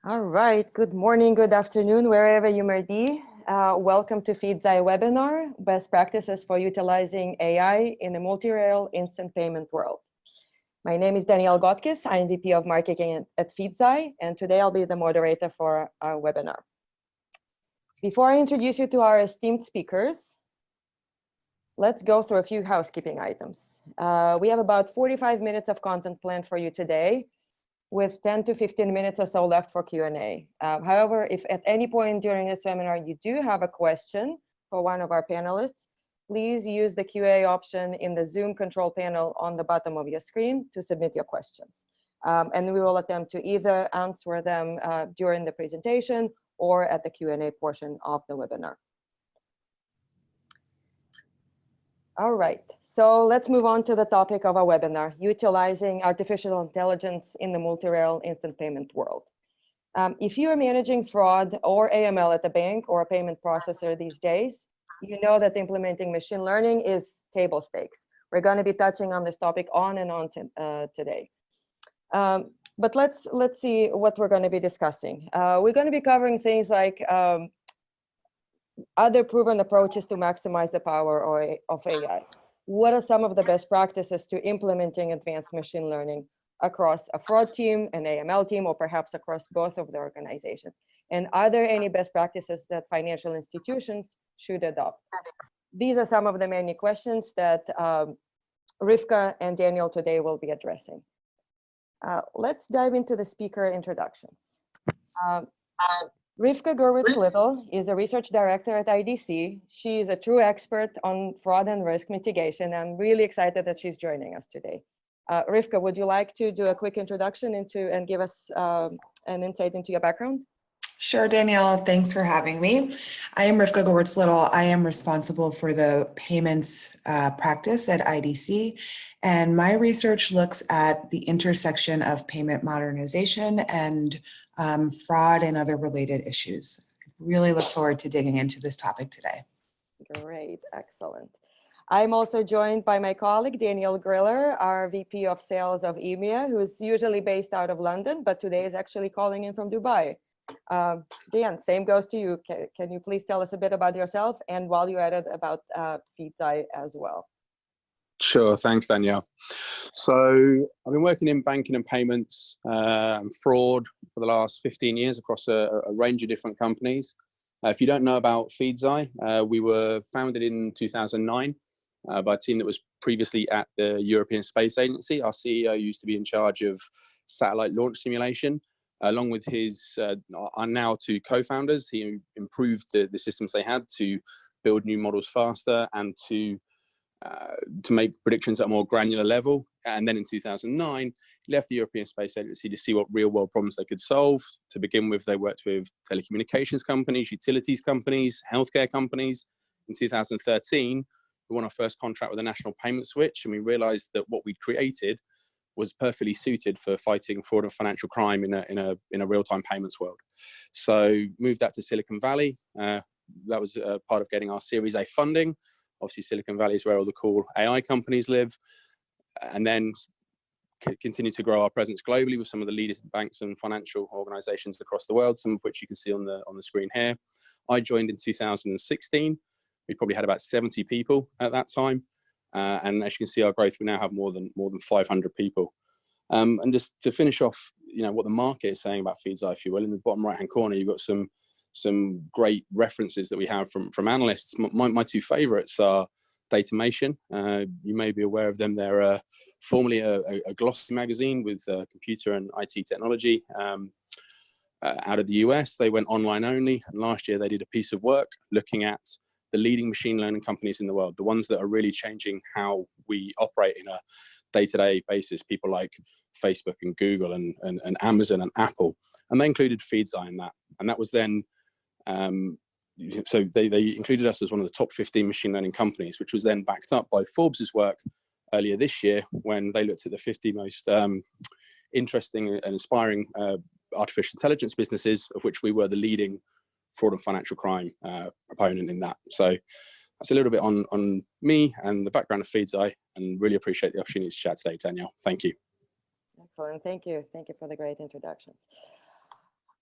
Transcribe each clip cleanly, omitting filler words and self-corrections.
All right, good morning, good afternoon, wherever you may be. Welcome to FeedZai webinar, Best Practices for Utilizing AI in a Multi-Rail Instant Payment World. My name is Danielle Gotkis, I'm VP of Marketing at FeedZai, and today I'll be the moderator for our webinar. Before I introduce you to our esteemed speakers, let's go through a few housekeeping items. We have about 45 minutes of content planned for you today, with 10 to 15 minutes or so left for Q&A. However, if at any point during this webinar you do have a question for one of our panelists, please use the QA option in the Zoom control panel on the bottom of your screen to submit your questions. And we will attempt to either answer them during the presentation or at the Q&A portion of the webinar. All right, so let's move on to the topic of our webinar, utilizing artificial intelligence in the multi-rail instant payment world. If you are managing fraud or AML at a bank or a payment processor these days, you know that implementing machine learning is table stakes. We're going to be touching on this topic on and on today. But let's see what we're going to be discussing. We're going to be covering things like other proven approaches to maximize the power of AI. What are some of the best practices to implementing advanced machine learning across a fraud team, an AML team, or perhaps across both of the organizations? And are there any best practices that financial institutions should adopt? These are some of the many questions that Rivka and Daniel today will be addressing. Let's dive into the speaker introductions. Rivka Gurwitz-Little is a research director at IDC. She is a true expert on fraud and risk mitigation. I'm really excited that she's joining us today. Rivka, would you like to do a quick introduction and give us an insight into your background? Sure, Danielle, thanks for having me. I am Rivka Gurwitz-Little. I am responsible for the payments practice at IDC. And my research looks at the intersection of payment modernization and fraud and other related issues. I really look forward to digging into this topic today. Great, excellent. I'm also joined by my colleague, Daniel Griller, our VP of Sales of EMEA, who is usually based out of London, but today is actually calling in from Dubai. Dan, same goes to you. Can you please tell us a bit about yourself and while you're at it, about FeedZai as well? Sure, thanks, Danielle. So I've been working in banking and payments and fraud for the last 15 years across a range of different companies. If you don't know about FeedZai, we were founded in 2009 by a team that was previously at the European Space Agency. Our CEO used to be in charge of satellite launch simulation. Along with his our now two co-founders, he improved the systems they had to build new models faster and to make predictions at a more granular level. And then in 2009, he left the European Space Agency to see what real-world problems they could solve. To begin with, they worked with telecommunications companies, utilities companies, healthcare companies. In 2013, we won our first contract with a national payment switch, and we realized that what we'd created was perfectly suited for fighting fraud and financial crime in a real-time payments world. So moved that to Silicon Valley. That was part of getting our Series A funding. Obviously, Silicon Valley is where all the cool AI companies live. And then continue to grow our presence globally with some of the leading banks and financial organizations across the world, some of which you can see on the screen here. I joined in 2016. We probably had about 70 people at that time. And as you can see, our growth, we now have more than 500 people. And just to finish off, what the market is saying about FeedZai, if you will, in the bottom right-hand corner, you've got some great references that we have from analysts. My two favorites are Datamation. You may be aware of them. They're formerly a glossy magazine with computer and IT technology out of the US. They went online only. And last year, they did a piece of work looking at the leading machine learning companies in the world, the ones that are really changing how we operate in a day-to-day basis, people like Facebook and Google and Amazon and Apple. And they included FeedZai in that. And that was then, so they included us as one of the top 15 machine learning companies, which was then backed up by Forbes's work earlier this year when they looked at the 50 most interesting and inspiring artificial intelligence businesses, of which we were the leading fraud and financial crime proponent in that. So that's a little bit on me and the background of FeedZai, and really appreciate the opportunity to chat today, Danielle. Thank you. Excellent. Thank you. Thank you for the great introductions.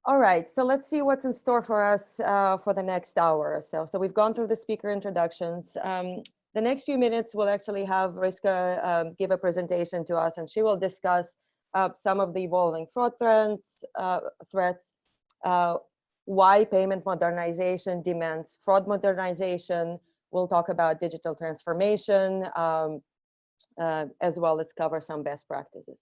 All right, so let's see what's in store for us for the next hour or so. So we've gone through the speaker introductions. The next few minutes, we'll actually have Riska give a presentation to us, and she will discuss some of the evolving fraud threats, why payment modernization demands fraud modernization. We'll talk about digital transformation, as well as cover some best practices.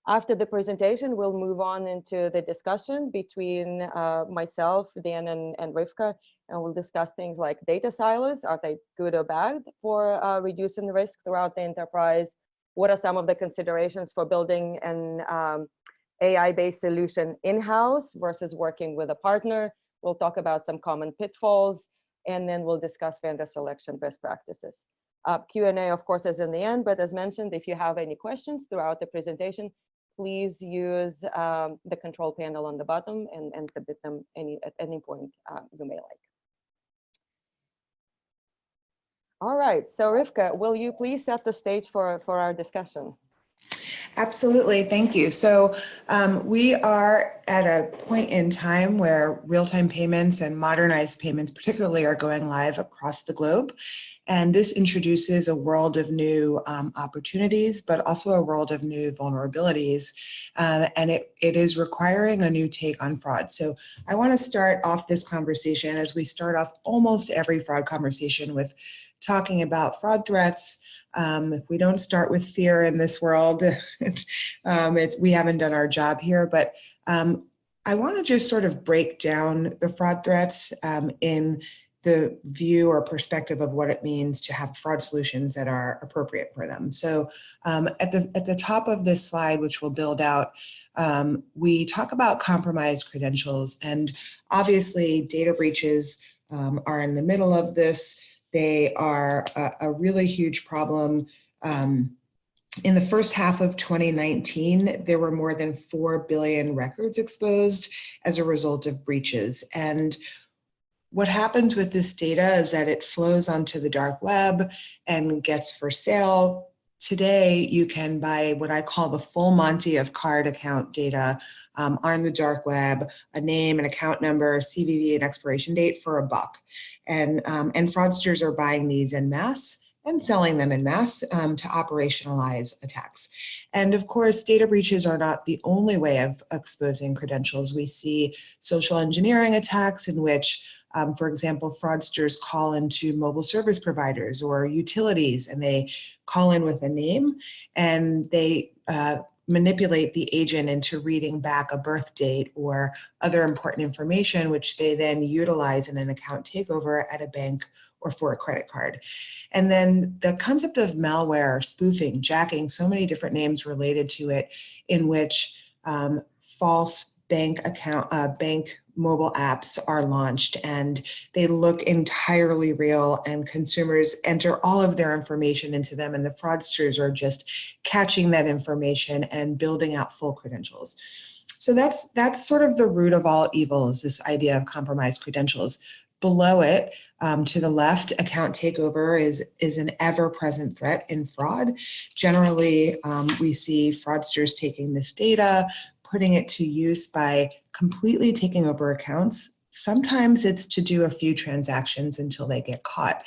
After the presentation, we'll move on into the discussion between myself, Dan, and Rivka, and we'll discuss things like data silos. Are they good or bad for reducing risk throughout the enterprise? What are some of the considerations for building an AI-based solution in-house versus working with a partner? We'll talk about some common pitfalls, and then we'll discuss vendor selection best practices. Q&A, of course, is in the end, but as mentioned, if you have any questions throughout the presentation, please use the control panel on the bottom and submit them at any point you may like. All right, so Rivka, will you please set the stage for our discussion? Absolutely, thank you. So we are at a point in time where real-time payments and modernized payments particularly are going live across the globe. And this introduces a world of new opportunities, but also a world of new vulnerabilities. And it is requiring a new take on fraud. So I want to start off this conversation, as we start off almost every fraud conversation, with talking about fraud threats. If we don't start with fear in this world, we haven't done our job here. But I want to just sort of break down the fraud threats in the view or perspective of what it means to have fraud solutions that are appropriate for them. So at the top of this slide, which we'll build out, we talk about compromised credentials, and obviously data breaches are in the middle of this. They are a really huge problem. In the first half of 2019, there were more than 4 billion records exposed as a result of breaches. And what happens with this data is that it flows onto the dark web and gets for sale. Today, you can buy what I call the full Monty of card account data on the dark web, a name, an account number, CVV, and expiration date for $1. And fraudsters are buying these en masse and selling them en masse to operationalize attacks. And of course, data breaches are not the only way of exposing credentials. We see social engineering attacks in which, for example, fraudsters call into mobile service providers or utilities, and they call in with a name, and they manipulate the agent into reading back a birth date or other important information, which they then utilize in an account takeover at a bank or for a credit card. And then the concept of malware, spoofing, jacking, so many different names related to it, in which false bank mobile apps are launched, and they look entirely real, and consumers enter all of their information into them, and the fraudsters are just catching that information and building out full credentials. So that's sort of the root of all evil, is this idea of compromised credentials. Below it, to the left, account takeover is an ever-present threat in fraud. Generally, we see fraudsters taking this data, putting it to use by completely taking over accounts. Sometimes it's to do a few transactions until they get caught.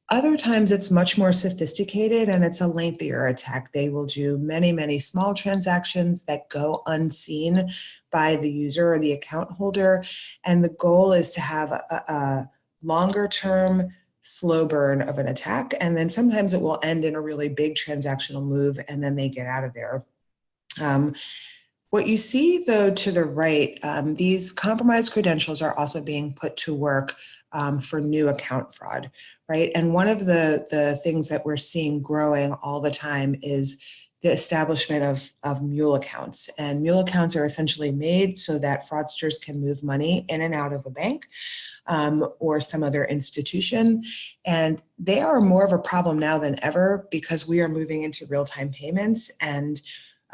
Other times it's much more sophisticated and it's a lengthier attack. They will do many, many small transactions that go unseen by the user or the account holder. And the goal is to have a longer term slow burn of an attack. And then sometimes it will end in a really big transactional move and then they get out of there. What you see, though, to the right, these compromised credentials are also being put to work for new account fraud, right? And one of the things that we're seeing growing all the time is the establishment of mule accounts. And mule accounts are essentially made so that fraudsters can move money in and out of a bank or some other institution. And they are more of a problem now than ever because we are moving into real-time payments, and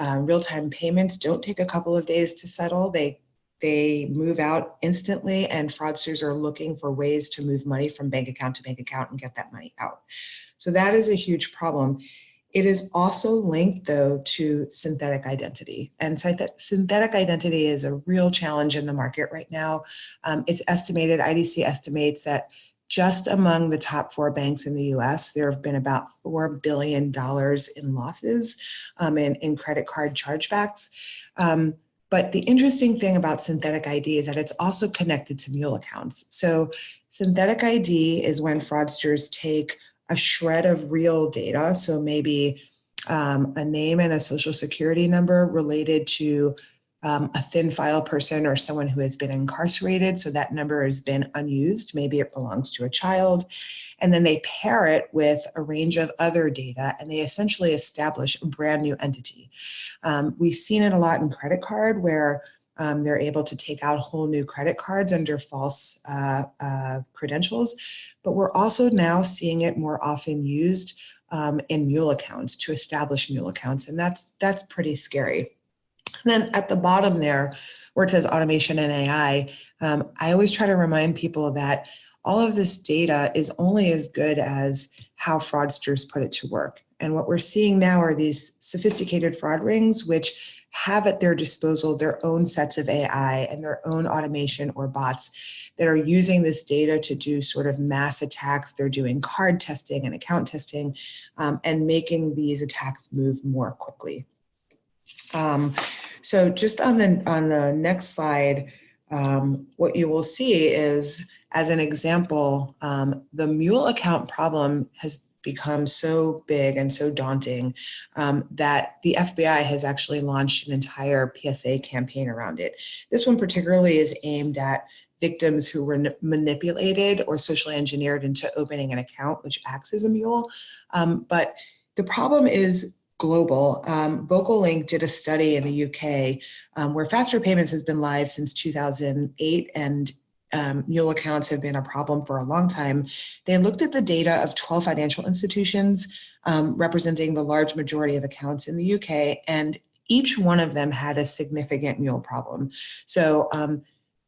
real-time payments don't take a couple of days to settle. They move out instantly, and fraudsters are looking for ways to move money from bank account to bank account and get that money out. So that is a huge problem. It is also linked, though, to synthetic identity. And synthetic identity is a real challenge in the market right now. It's estimated, IDC estimates that just among the top 4 banks in the US, there have been about $4 billion in losses in credit card chargebacks. But the interesting thing about synthetic ID is that it's also connected to mule accounts. So synthetic ID is when fraudsters take a shred of real data, so maybe a name and a social security number related to a thin file person or someone who has been incarcerated, so that number has been unused, maybe it belongs to a child, and then they pair it with a range of other data, and they essentially establish a brand new entity. We've seen it a lot in credit card, where they're able to take out whole new credit cards under false credentials, but we're also now seeing it more often used in mule accounts, to establish mule accounts, and that's pretty scary. And then at the bottom there, where it says automation and AI, I always try to remind people that all of this data is only as good as how fraudsters put it to work. And what we're seeing now are these sophisticated fraud rings, which have at their disposal their own sets of AI and their own automation or bots that are using this data to do sort of mass attacks. They're doing card testing and account testing and making these attacks move more quickly. So just on the next slide, what you will see is, as an example, the mule account problem has become so big and so daunting that the FBI has actually launched an entire PSA campaign around it. This one particularly is aimed at victims who were manipulated or socially engineered into opening an account, which acts as a mule. But the problem is global. VocalLink did a study in the UK where faster payments has been live since 2008, and mule accounts have been a problem for a long time. They looked at the data of 12 financial institutions representing the large majority of accounts in the UK, and each one of them had a significant mule problem. So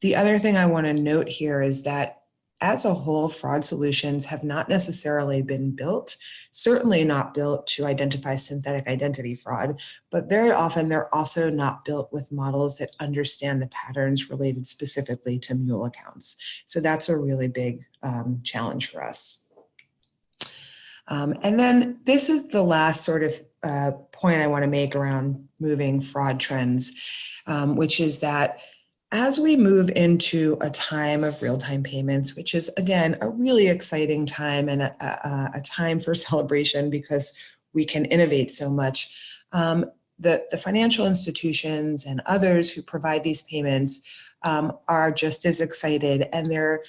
the other thing I want to note here is that as a whole, fraud solutions have not necessarily been built, certainly not built to identify synthetic identity fraud, but very often they're also not built with models that understand the patterns related specifically to mule accounts. So that's a really big challenge for us. And then this is the last sort of point I want to make around moving fraud trends, which is that as we move into a time of real-time payments, which is, again, a really exciting time and a time for celebration because we can innovate so much, the financial institutions and others who provide these payments are just as excited, and they're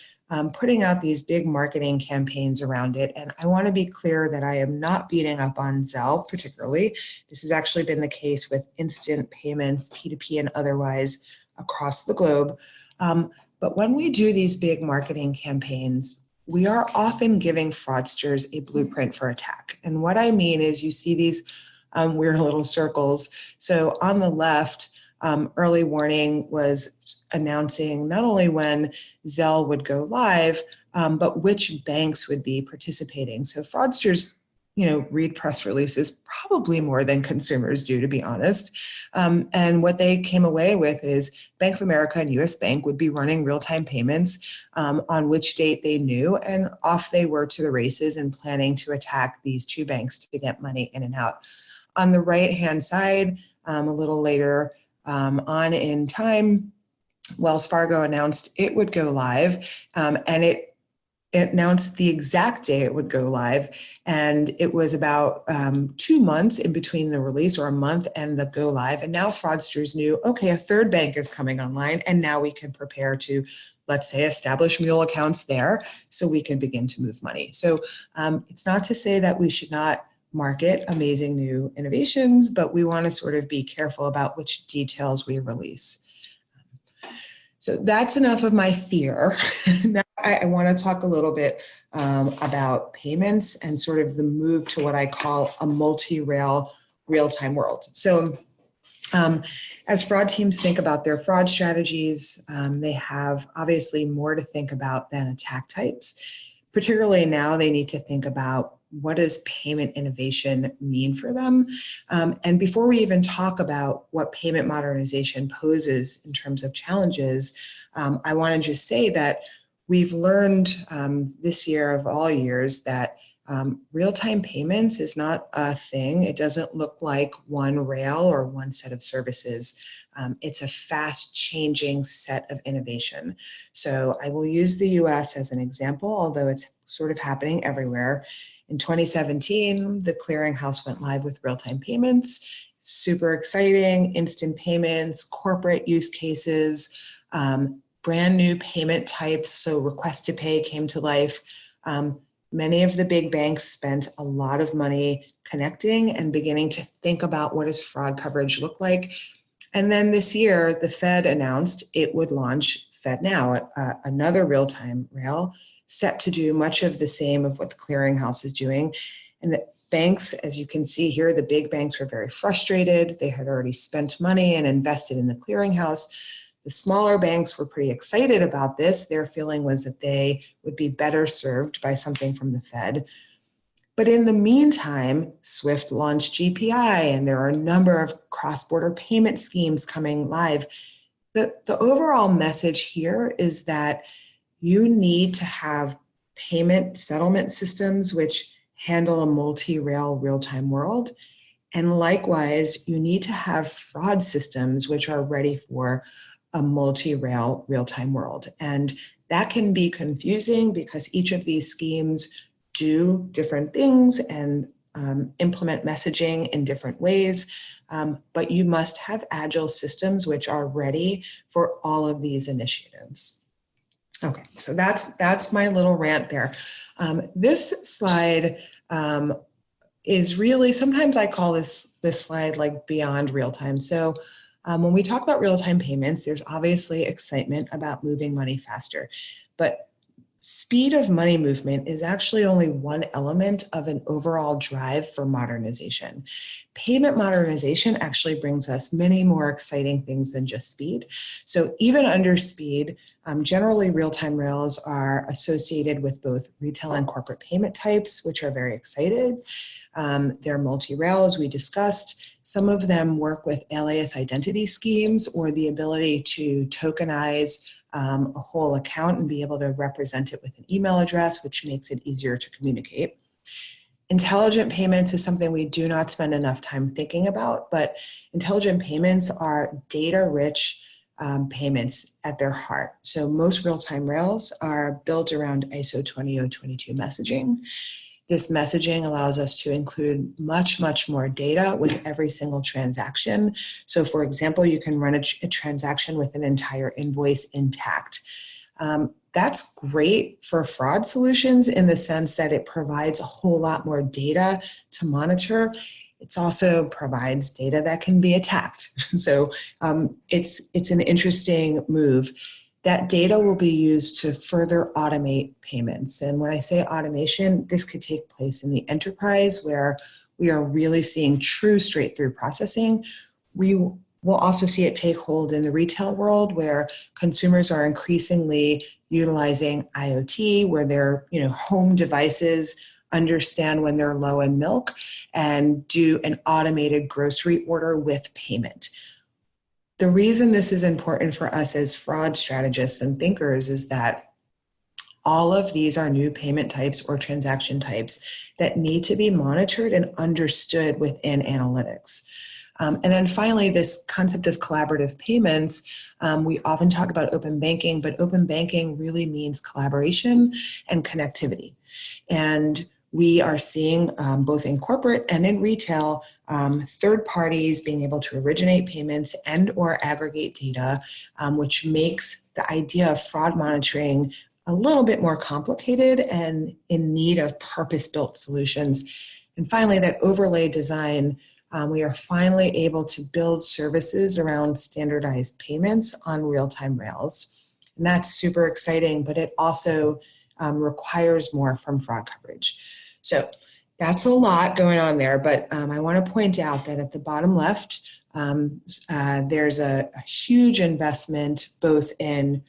putting out these big marketing campaigns around it. And I want to be clear that I am not beating up on Zelle particularly. This has actually been the case with instant payments, P2P and otherwise, across the globe. But when we do these big marketing campaigns, we are often giving fraudsters a blueprint for attack. And what I mean is you see these weird little circles. So on the left, early warning was announcing not only when Zelle would go live, but which banks would be participating. So fraudsters, read press releases probably more than consumers do, to be honest. And what they came away with is Bank of America and US Bank would be running real-time payments on which date they knew, and off they were to the races and planning to attack these two banks to get money in and out. On the right-hand side, a little later on in time, Wells Fargo announced it would go live, and it announced the exact day it would go live, and it was about 2 months in between the release, or a month and the go live. And now fraudsters knew, okay, a third bank is coming online, and now we can prepare to, let's say, establish mule accounts there so we can begin to move money. So it's not to say that we should not market amazing new innovations, but we want to sort of be careful about which details we release. So that's enough of my fear. Now I want to talk a little bit about payments and sort of the move to what I call a multi-rail real-time world. So as fraud teams think about their fraud strategies, they have obviously more to think about than attack types. Particularly now they need to think about what does payment innovation mean for them? And before we even talk about what payment modernization poses in terms of challenges, I want to just say that we've learned this year of all years that real-time payments is not a thing. It doesn't look like one rail or one set of services. It's a fast-changing set of innovation. So I will use the US as an example, although it's sort of happening everywhere. In 2017, the clearinghouse went live with real-time payments. Super exciting, instant payments, corporate use cases, brand new payment types. So request to pay came to life. Many of the big banks spent a lot of money connecting and beginning to think about what does fraud coverage look like. And then this year, the Fed announced it would launch FedNow, another real-time rail, set to do much of the same of what the clearinghouse is doing. And the banks, as you can see here, the big banks were very frustrated. They had already spent money and invested in the clearinghouse. The smaller banks were pretty excited about this. Their feeling was that they would be better served by something from the Fed. But in the meantime, SWIFT launched GPI, and there are a number of cross-border payment schemes coming live. The overall message here is that you need to have payment settlement systems which handle a multi-rail real-time world. And likewise, you need to have fraud systems which are ready for a multi-rail real-time world. And that can be confusing because each of these schemes do different things and implement messaging in different ways. But you must have agile systems which are ready for all of these initiatives. Okay, so that's my little rant there. This slide is really, sometimes I call this slide like beyond real time. So when we talk about real-time payments, there's obviously excitement about moving money faster, but speed of money movement is actually only one element of an overall drive for modernization. Payment modernization actually brings us many more exciting things than just speed. So even under speed, generally real-time rails are associated with both retail and corporate payment types, which are very excited. They're multi-rail, as we discussed. Some of them work with alias identity schemes or the ability to tokenize a whole account and be able to represent it with an email address, which makes it easier to communicate. Intelligent payments is something we do not spend enough time thinking about, but intelligent payments are data-rich payments at their heart. So most real-time rails are built around ISO 20022 messaging. This messaging allows us to include much, much more data with every single transaction. So for example, you can run a transaction with an entire invoice intact. That's great for fraud solutions in the sense that it provides a whole lot more data to monitor. It also provides data that can be attacked. So it's an interesting move. That data will be used to further automate payments. And when I say automation, this could take place in the enterprise where we are really seeing true straight-through processing. We will also see it take hold in the retail world where consumers are increasingly utilizing IoT, where their home devices understand when they're low in milk and do an automated grocery order with payment. The reason this is important for us as fraud strategists and thinkers is that all of these are new payment types or transaction types that need to be monitored and understood within analytics. And then finally, this concept of collaborative payments, we often talk about open banking, but open banking really means collaboration and connectivity. And we are seeing both in corporate and in retail, third parties being able to originate payments and or aggregate data, which makes the idea of fraud monitoring a little bit more complicated and in need of purpose-built solutions. And finally, that overlay design, we are finally able to build services around standardized payments on real-time rails. And that's super exciting, but it also requires more from fraud coverage. So that's a lot going on there, but I want to point out that at the bottom left, there's a huge investment both in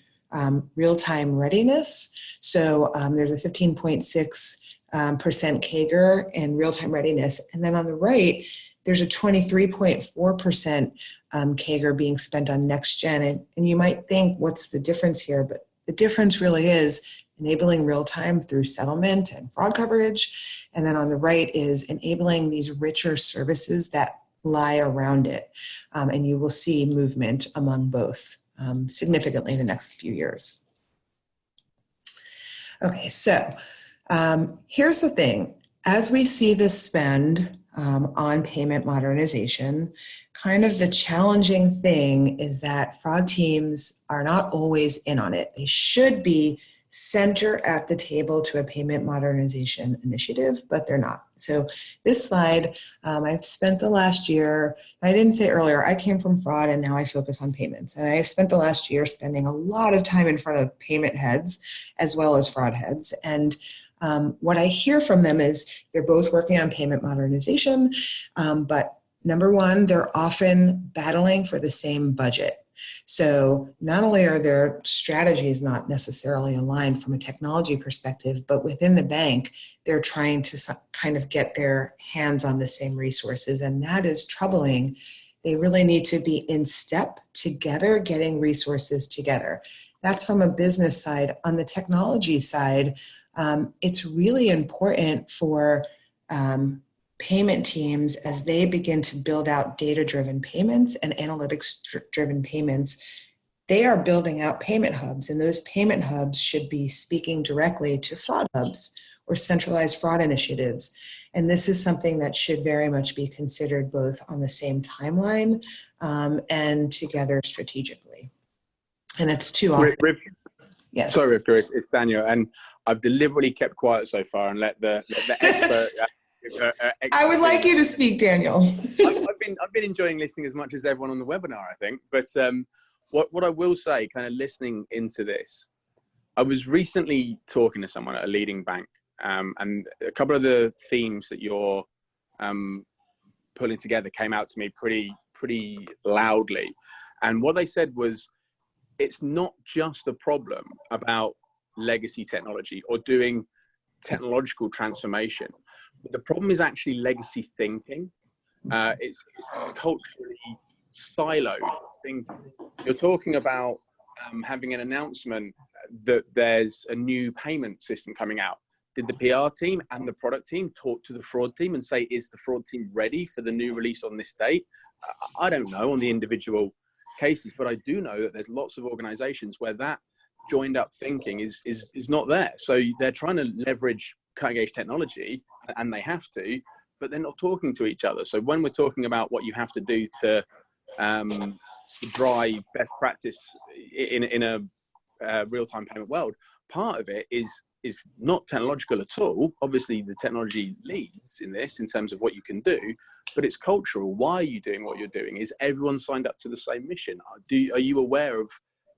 real-time readiness. So there's a $15.6 percent CAGR in real-time readiness. And then on the right, there's a 23.4% CAGR being spent on next gen. And you might think, what's the difference here? But the difference really is enabling real-time through settlement and fraud coverage. And then on the right is enabling these richer services that lie around it. And you will see movement among both significantly in the next few years. Okay, so here's the thing. As we see this spend on payment modernization, kind of the challenging thing is that fraud teams are not always in on it. They should be center at the table to a payment modernization initiative, but they're not. So this slide, I've spent the last year, I didn't say earlier, I came from fraud and now I focus on payments. And I've spent the last year spending a lot of time in front of payment heads as well as fraud heads. And what I hear from them is they're both working on payment modernization, but number one, they're often battling for the same budget. So not only are their strategies not necessarily aligned from a technology perspective, but within the bank, they're trying to kind of get their hands on the same resources, and that is troubling. They really need to be in step together, getting resources together. That's from a business side. On the technology side, it's really important for payment teams as they begin to build out data-driven payments and analytics-driven payments. They are building out payment hubs, and those payment hubs should be speaking directly to fraud hubs or centralized fraud initiatives. And this is something that should very much be considered both on the same timeline and together strategically. And it's too often. Yes. Sorry, Rivka, it's Daniel, and I've deliberately kept quiet so far and let the expert. I would like you to speak, Daniel. I've been enjoying listening as much as everyone on the webinar, I think. But what I will say, kind of listening into this, I was recently talking to someone at a leading bank, and a couple of the themes that you're pulling together came out to me pretty loudly. And what they said was, it's not just a problem about legacy technology or doing technological transformation. The problem is actually legacy thinking. It's culturally siloed thinking. You're talking about having an announcement that there's a new payment system coming out. Did the PR team and the product team talk to the fraud team and say, is the fraud team ready for the new release on this date? I don't know on the individual cases, but I do know that there's lots of organizations where that joined up thinking is not there. So they're trying to leverage cutting edge technology, and they have to, but they're not talking to each other. So when we're talking about what you have to do to drive best practice in a real-time payment world, part of it is not technological at all. Obviously the technology leads in this in terms of what you can do, but it's cultural. Why are you doing what you're doing? Is everyone signed up to the same mission? Are you aware of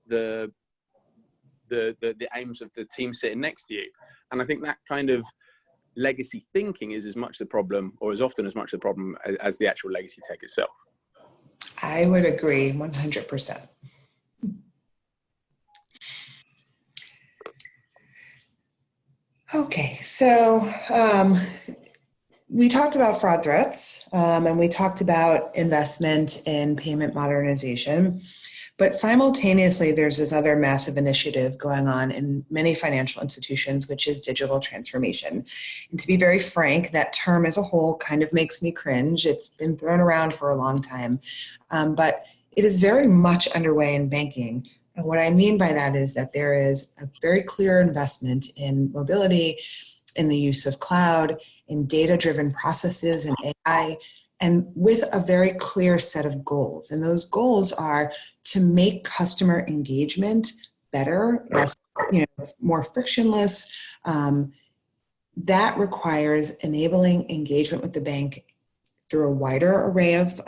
the aims of the team sitting next to you? And I think that kind of legacy thinking is as much the problem, or as often as much the problem as the actual legacy tech itself. I would agree 100%. Okay, so we talked about fraud threats and we talked about investment in payment modernization. But simultaneously, there's this other massive initiative going on in many financial institutions, which is digital transformation. And to be very frank, that term as a whole kind of makes me cringe. It's been thrown around for a long time, but it is very much underway in banking. And what I mean by that is that there is a very clear investment in mobility, in the use of cloud, in data-driven processes and AI, and with a very clear set of goals. And those goals are to make customer engagement better, less, more frictionless. That requires enabling engagement with the bank through a wider array of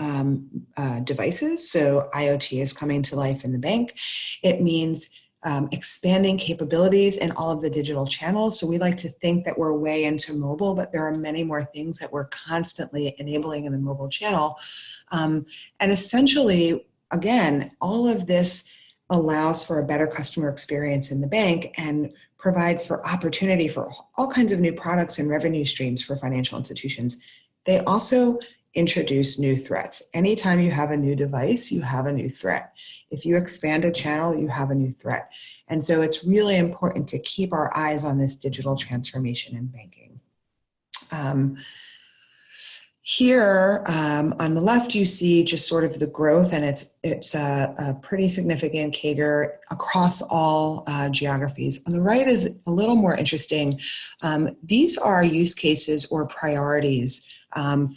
devices. So IoT is coming to life in the bank. It means expanding capabilities in all of the digital channels. So we like to think that we're way into mobile, but there are many more things that we're constantly enabling in the mobile channel. And essentially, again, all of this allows for a better customer experience in the bank and provides for opportunity for all kinds of new products and revenue streams for financial institutions. They also introduce new threats. Anytime you have a new device, you have a new threat. If you expand a channel, you have a new threat. And so it's really important to keep our eyes on this digital transformation in banking. Here on the left, you see just sort of the growth, and it's a pretty significant CAGR across all geographies. On the right is a little more interesting. These are use cases or priorities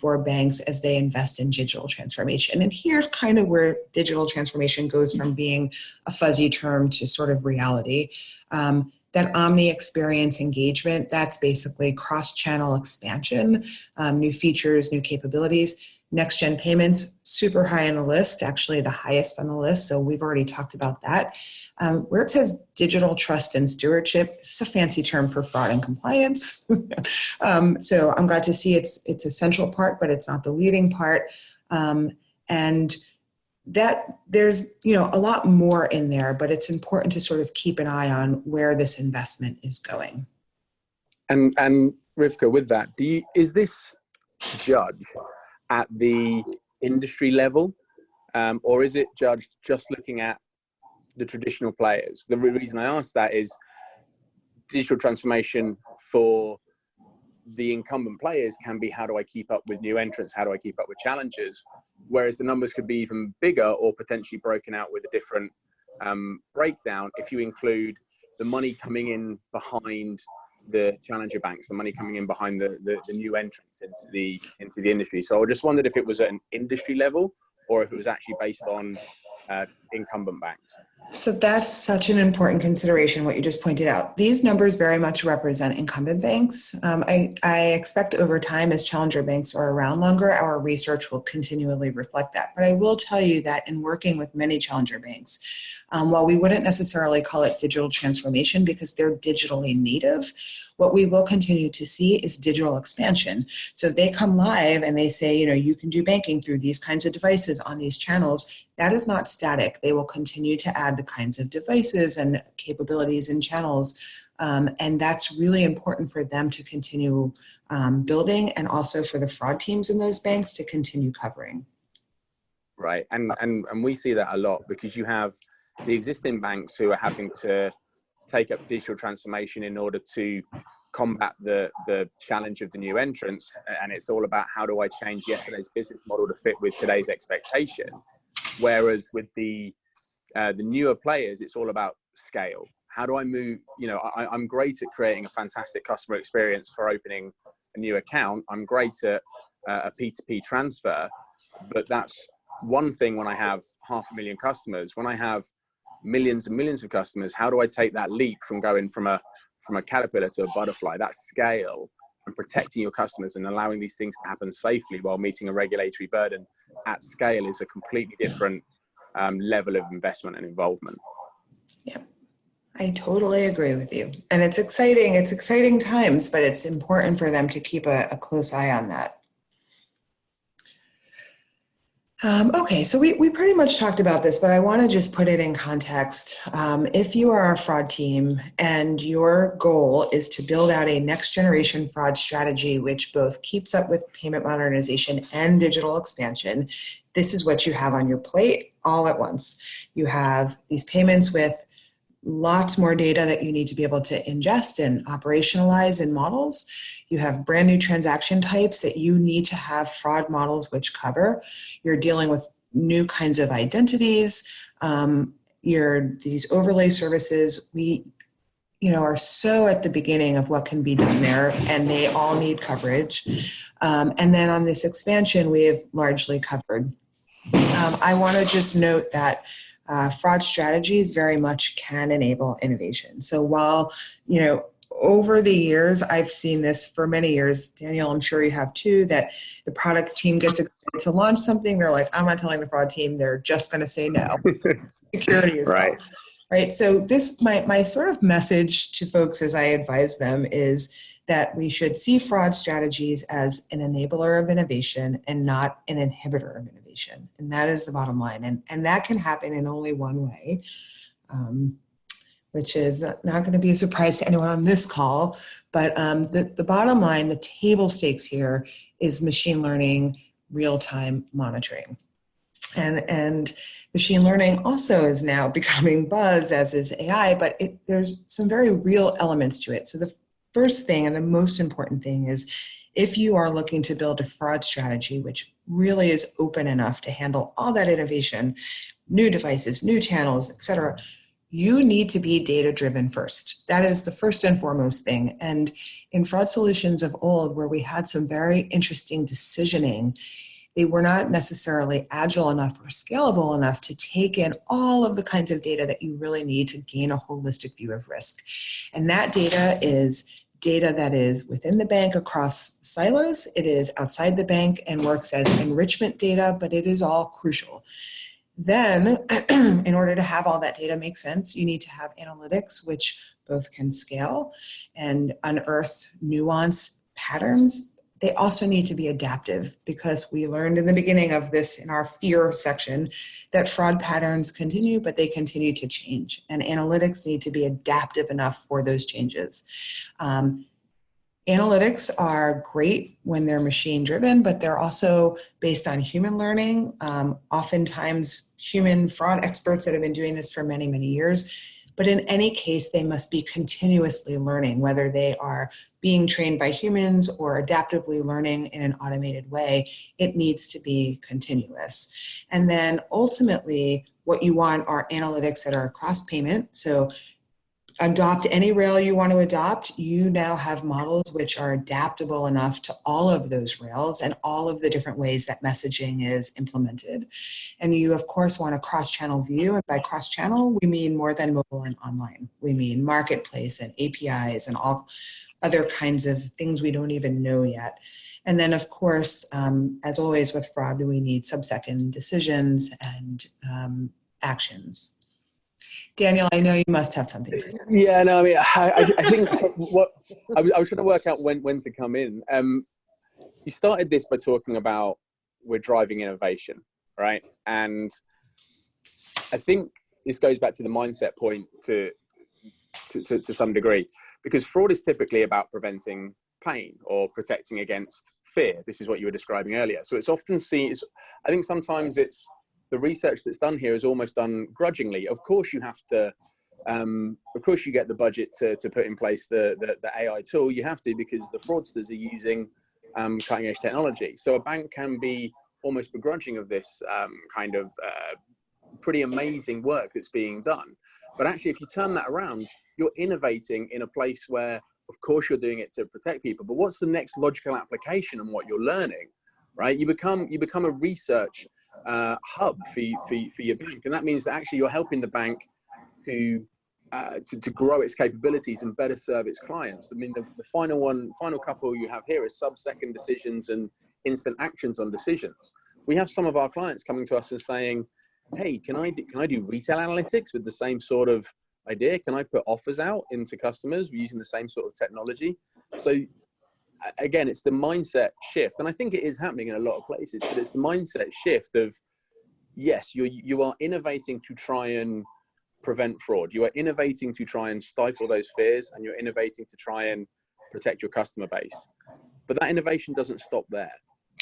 for banks as they invest in digital transformation. And here's kind of where digital transformation goes from being a fuzzy term to sort of reality. That omni experience engagement, that's basically cross-channel expansion, new features, new capabilities. Next-gen payments, super high on the list, actually the highest on the list, so we've already talked about that. Where it says digital trust and stewardship, it's a fancy term for fraud and compliance. So I'm glad to see it's a central part, but it's not the leading part. And that there's a lot more in there, but it's important to sort of keep an eye on where this investment is going. And Rivka, with that, is this judged at the industry level, or is it judged just looking at the traditional players? The reason I ask that is digital transformation for the incumbent players can be, how do I keep up with new entrants? How do I keep up with challengers? Whereas the numbers could be even bigger or potentially broken out with a different breakdown if you include the money coming in behind the challenger banks, the money coming in behind the new entrants into the industry. So I just wondered if it was at an industry level or if it was actually based on incumbent banks. So that's such an important consideration, what you just pointed out. These numbers very much represent incumbent banks. I expect over time, as challenger banks are around longer, our research will continually reflect that. But I will tell you that in working with many challenger banks, while we wouldn't necessarily call it digital transformation because they're digitally native, what we will continue to see is digital expansion. So they come live and they say, you can do banking through these kinds of devices on these channels. That is not static. They will continue to add the kinds of devices and capabilities and channels. And that's really important for them to continue building, and also for the fraud teams in those banks to continue covering. Right. And we see that a lot because you have the existing banks who are having to take up digital transformation in order to combat the challenge of the new entrants. And it's all about, how do I change yesterday's business model to fit with today's expectation? Whereas with the newer players, it's all about scale. How do I move? I'm great at creating a fantastic customer experience for opening a new account. I'm great at a P2P transfer, but that's one thing when I have 500,000 customers. When I have millions and millions of customers, how do I take that leap from going from a caterpillar to a butterfly? That scale and protecting your customers and allowing these things to happen safely while meeting a regulatory burden at scale is a completely different level of investment and involvement. Yep, I totally agree with you. And it's exciting times, but it's important for them to keep a close eye on that. Okay, so we pretty much talked about this, but I want to just put it in context. If you are a fraud team and your goal is to build out a next generation fraud strategy, which both keeps up with payment modernization and digital expansion, this is what you have on your plate all at once. You have these payments with lots more data that you need to be able to ingest and operationalize in models. You have brand new transaction types that you need to have fraud models which cover. You're dealing with new kinds of identities. These overlay services, we are so at the beginning of what can be done there, and they all need coverage. And then on this expansion, we have largely covered. I want to just note that fraud strategies very much can enable innovation. So while, over the years, I've seen this for many years, Daniel, I'm sure you have too, that the product team gets excited to launch something. They're like, I'm not telling the fraud team, they're just going to say no. Security is right. well. Right. So this, my sort of message to folks as I advise them is that we should see fraud strategies as an enabler of innovation and not an inhibitor of innovation. And that is the bottom line. And that can happen in only one way. which is not going to be a surprise to anyone on this call. But the bottom line, the table stakes here is machine learning, real-time monitoring. And machine learning also is now becoming buzz, as is AI, but there's some very real elements to it. So the first thing and the most important thing is, if you are looking to build a fraud strategy, which really is open enough to handle all that innovation, new devices, new channels, et cetera, you need to be data-driven first. That is the first and foremost thing. And in fraud solutions of old, where we had some very interesting decisioning, they were not necessarily agile enough or scalable enough to take in all of the kinds of data that you really need to gain a holistic view of risk. And that data is data that is within the bank across silos. It is outside the bank and works as enrichment data, but it is all crucial. Then, in order to have all that data make sense, you need to have analytics, which both can scale and unearth nuance patterns. They also need to be adaptive, because we learned in the beginning of this in our fear section that fraud patterns continue, but they continue to change. And analytics need to be adaptive enough for those changes. Analytics are great when they're machine driven, but they're also based on human learning. Oftentimes human fraud experts that have been doing this for many, many years. But in any case, they must be continuously learning, whether they are being trained by humans or adaptively learning in an automated way. It needs to be continuous. And then ultimately, what you want are analytics that are cross payment. So adopt any rail you want to adopt. You now have models which are adaptable enough to all of those rails and all of the different ways that messaging is implemented. And you, of course, want a cross-channel view. And by cross-channel, we mean more than mobile and online. We mean marketplace and APIs and all other kinds of things we don't even know yet. And then, of course, as always with fraud, we need sub-second decisions and actions. Daniel, I know you must have something to say. Yeah, no, I mean, I think what I was trying to work out when to come in. You started this by talking about we're driving innovation, right? And I think this goes back to the mindset point to some degree, because fraud is typically about preventing pain or protecting against fear. This is what you were describing earlier. So it's often seen, I think sometimes it's, the research that's done here is almost done grudgingly. Of course you have to, of course you get the budget to put in place the AI tool. You have to, because the fraudsters are using cutting edge technology. So a bank can be almost begrudging of this kind of pretty amazing work that's being done. But actually, if you turn that around, you're innovating in a place where, of course, you're doing it to protect people. But what's the next logical application on what you're learning, right? You become a research hub for your bank, and that means that actually you're helping the bank to grow its capabilities and better serve its clients. I mean, the final couple you have here is sub-second decisions and instant actions on decisions. We have some of our clients coming to us and saying, "Hey, can I do retail analytics with the same sort of idea? Can I put offers out into customers using the same sort of technology?" So again, it's the mindset shift, and I think it is happening in a lot of places, but it's the mindset shift of, yes, you are innovating to try and prevent fraud. You are innovating to try and stifle those fears, and you're innovating to try and protect your customer base. But that innovation doesn't stop there.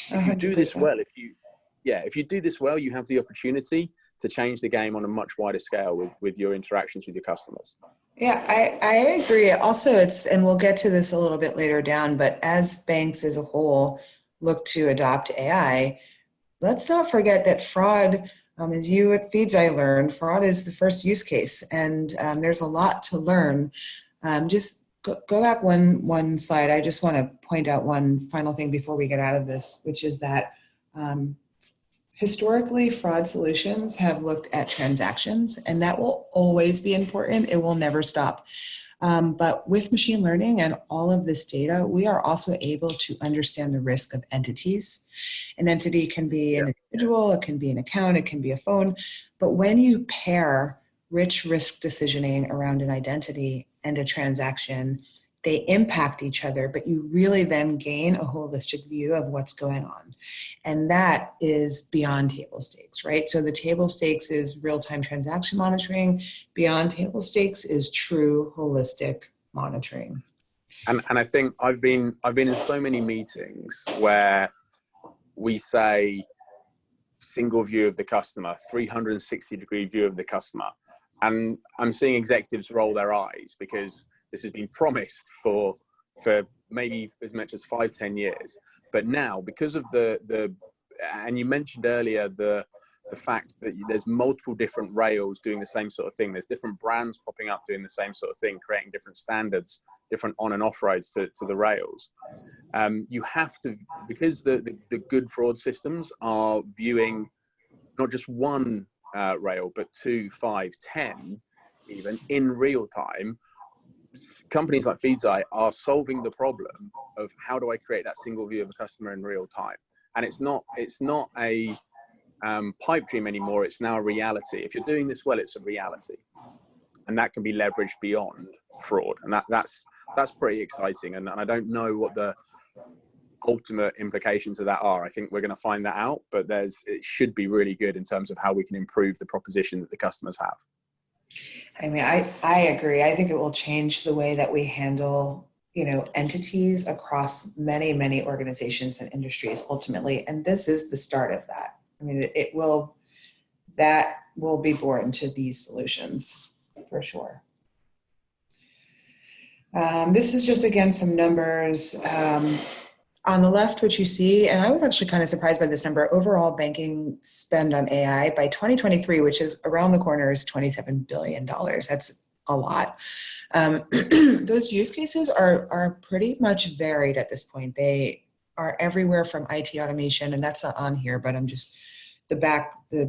If you do this well, if you do this well, you have the opportunity to change the game on a much wider scale with your interactions with your customers. Yeah, I agree. Also, and we'll get to this a little bit later down, but as banks as a whole look to adopt AI, let's not forget that fraud, as you at FeedZai learned, fraud is the first use case, and there's a lot to learn. Just go back one slide. I just want to point out one final thing before we get out of this, which is that historically, fraud solutions have looked at transactions, and that will always be important. It will never stop. But with machine learning and all of this data, we are also able to understand the risk of entities. An entity can be an individual, it can be an account, it can be a phone. But when you pair rich risk decisioning around an identity and a transaction, they impact each other, but you really then gain a holistic view of what's going on. And that is beyond table stakes, right? So the table stakes is real-time transaction monitoring. Beyond table stakes is true holistic monitoring. And I think I've been in so many meetings where we say single view of the customer, 360-degree view of the customer. And I'm seeing executives roll their eyes because this has been promised for maybe as much as 5-10 years. But now, because of and you mentioned earlier the fact that there's multiple different rails doing the same sort of thing. There's different brands popping up doing the same sort of thing, creating different standards, different on and off roads to the rails. You have to, because the good fraud systems are viewing not just one rail, but 2, 5, 10, even in real time. Companies like FeedZai are solving the problem of how do I create that single view of a customer in real time. And it's not a pipe dream anymore. It's now a reality. If you're doing this well, it's a reality, and that can be leveraged beyond fraud. And that's pretty exciting. And I don't know what the ultimate implications of that are. I think we're going to find that out, but it should be really good in terms of how we can improve the proposition that the customers have. I mean, I agree. I think it will change the way that we handle, entities across many, many organizations and industries ultimately. And this is the start of that. I mean, that will be born to these solutions for sure. This is just, again, some numbers. On the left, what you see, and I was actually kind of surprised by this number, overall banking spend on AI by 2023, which is around the corner, is $27 billion. That's a lot. Those use cases are pretty much varied at this point. They are everywhere from IT automation, and that's not on here, but I'm just, the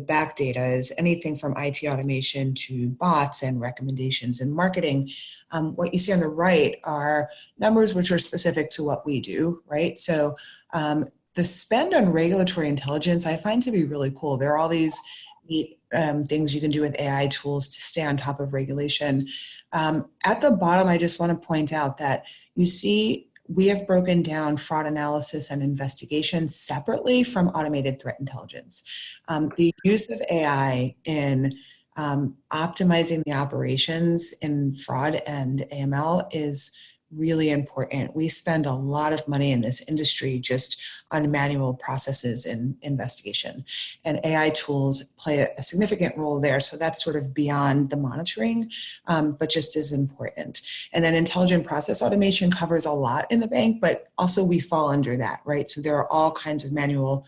back data is anything from IT automation to bots and recommendations and marketing. What you see on the right are numbers which are specific to what we do, right? So the spend on regulatory intelligence I find to be really cool. There are all these neat things you can do with AI tools to stay on top of regulation. At the bottom, I just want to point out that you see we have broken down fraud analysis and investigation separately from automated threat intelligence. The use of AI in optimizing the operations in fraud and AML is really important. We spend a lot of money in this industry just on manual processes and investigation, and AI tools play a significant role there. So that's sort of beyond the monitoring, but just as important. And then intelligent process automation covers a lot in the bank, but also we fall under that, right? So there are all kinds of manual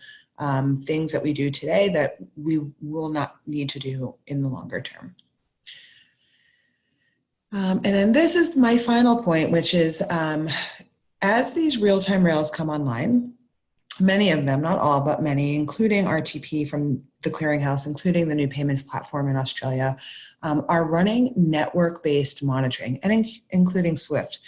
things that we do today that we will not need to do in the longer term. And then this is my final point, which is as these real-time rails come online, many of them, not all, but many, including RTP from the clearinghouse, including the new payments platform in Australia, are running network-based monitoring, and including SWIFT.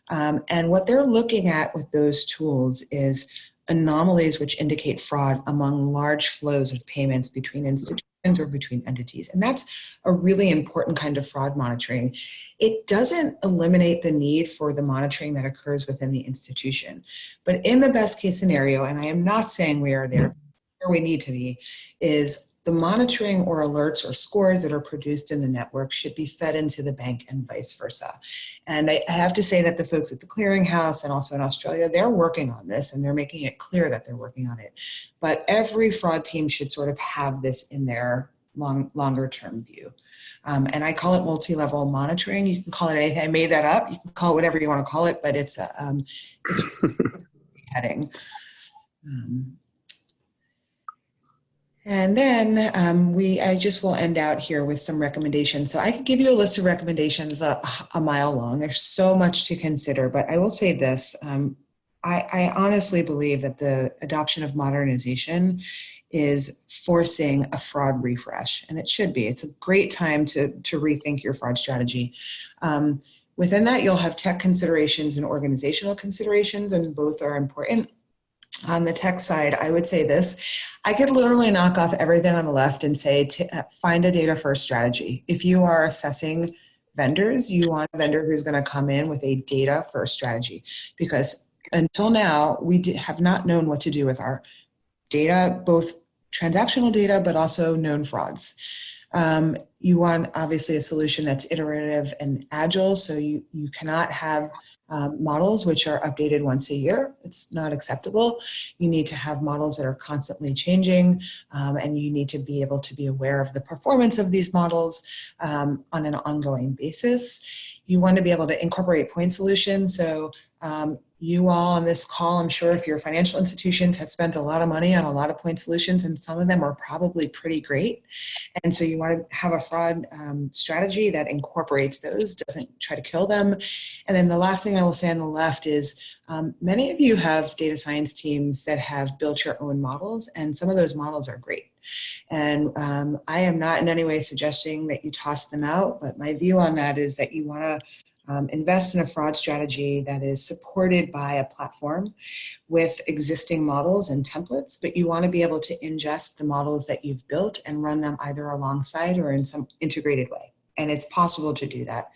And what they're looking at with those tools is anomalies which indicate fraud among large flows of payments between institutions or between entities. And that's a really important kind of fraud monitoring. It doesn't eliminate the need for the monitoring that occurs within the institution. But in the best case scenario, and I am not saying we are there, where we need to be, is the monitoring or alerts or scores that are produced in the network should be fed into the bank and vice versa. And I have to say that the folks at the clearinghouse and also in Australia, they're working on this and they're making it clear that they're working on it. But every fraud team should sort of have this in their longer term view. And I call it multi-level monitoring. You can call it anything. I made that up. You can call it whatever you want to call it, but it's heading. And then I just will end out here with some recommendations. So I could give you a list of recommendations a mile long. There's so much to consider, but I will say this. I honestly believe that the adoption of modernization is forcing a fraud refresh, and it should be. It's a great time to rethink your fraud strategy. Within that, you'll have tech considerations and organizational considerations, and both are important. On the tech side, I would say this. I could literally knock off everything on the left and say, find a data first strategy. If you are assessing vendors, you want a vendor who's going to come in with a data first strategy, because until now, we have not known what to do with our data, both transactional data, but also known frauds. You want obviously a solution that's iterative and agile, so you cannot have models which are updated once a year. It's not acceptable. You need to have models that are constantly changing, and you need to be able to be aware of the performance of these models on an ongoing basis. You want to be able to incorporate point solutions. So you all on this call, I'm sure if your financial institutions have spent a lot of money on a lot of point solutions, and some of them are probably pretty great. And so you want to have a fraud strategy that incorporates those, doesn't try to kill them. And then the last thing I will say on the left is many of you have data science teams that have built your own models, and some of those models are great. And I am not in any way suggesting that you toss them out, but my view on that is that you want to invest in a fraud strategy that is supported by a platform with existing models and templates, but you want to be able to ingest the models that you've built and run them either alongside or in some integrated way. And it's possible to do that.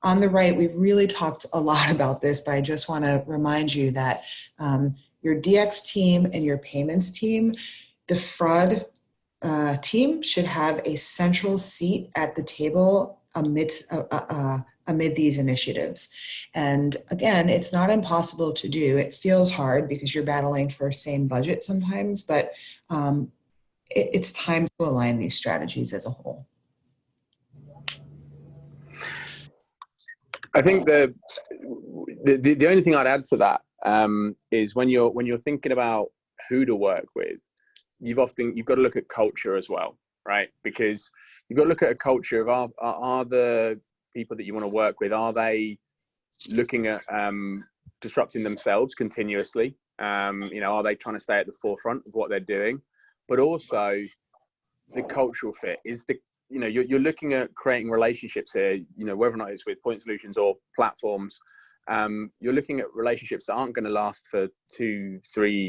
On the right, we've really talked a lot about this, but I just want to remind you that your DX team and your payments team, the fraud team should have a central seat at the table amid these initiatives. And again, it's not impossible to do. It feels hard because you're battling for same budget sometimes, but it's time to align these strategies as a whole. I think the only thing I'd add to that is when you're thinking about who to work with, you've got to look at culture as well, right? Because you've got to look at a culture of are the people that you want to work with, are they looking at disrupting themselves continuously? Are they trying to stay at the forefront of what they're doing? But also the cultural fit is you're looking at creating relationships here, whether or not it's with point solutions or platforms. You're looking at relationships that aren't going to last for 2-3